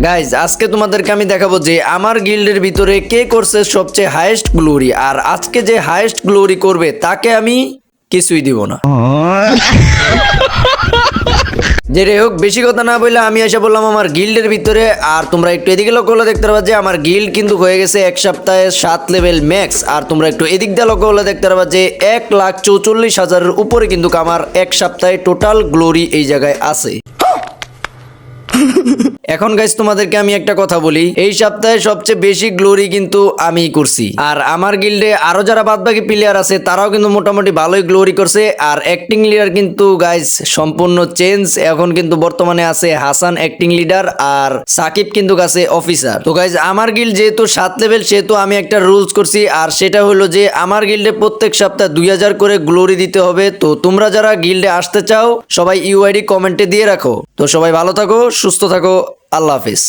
Guys আজকে তোমাদেরকে আমি দেখাবো যে আমার গিল্ডের ভিতরে কে করছে সবচেয়ে হাইয়েস্ট গ্লোরি, আর আজকে যে হাইয়েস্ট গ্লোরি করবে তাকে আমি কিছুই দিব না। যে রে হোক, বেশি কথা না বললে আমি এসে বললাম আমার গিল্ডের ভিতরে। আর তোমরা একটু এদিকে লক্ষ্য হলে দেখতে পাবা যে আমার গিল্ড কিন্তু হয়ে গেছে এক সপ্তাহে 7 লেভেল ম্যাক্স। আর তোমরা একটু এদিক দিয়ে লক্ষ্য হলে দেখতে পাবা যে 1,44,000-এর উপরে কিন্তু আমার এক সপ্তাহে টোটাল গ্লোরি এই জায়গায় আছে। এখন গাইস তোমাদেরকে আমি একটা কথা বলি, এই সপ্তাহে সবচেয়ে বেশি গ্লোরি কিন্তু আমি করছি। আর আমার গিল্ডে আরো যারা বাদবাকি প্লেয়ার আছে তারাও কিন্তু মোটামুটি ভালোই গ্লোরি করছে। আর অ্যাক্টিং লিডার কিন্তু গাইস সম্পূর্ণ চেঞ্জ, এখন কিন্তু বর্তমানে আছে হাসান অ্যাক্টিং লিডার আর সাকিব কিন্তু আছে অফিসার। তো গাইস আমার গিল্ড যেহেতু 7 লেভেল সেহেতু আমি একটা রুলস করছি, আর সেটা হলো যে আমার গিল্ডে প্রত্যেক সপ্তাহে 2000 করে গ্লোরি দিতে হবে। তো তোমরা যারা গিল্ডে আসতে চাও সবাই ইউআইডি কমেন্টে দিয়ে রাখো। তো সবাই ভালো থাকো, সুস্থ থাকো, আল্লাহ হাফিজ।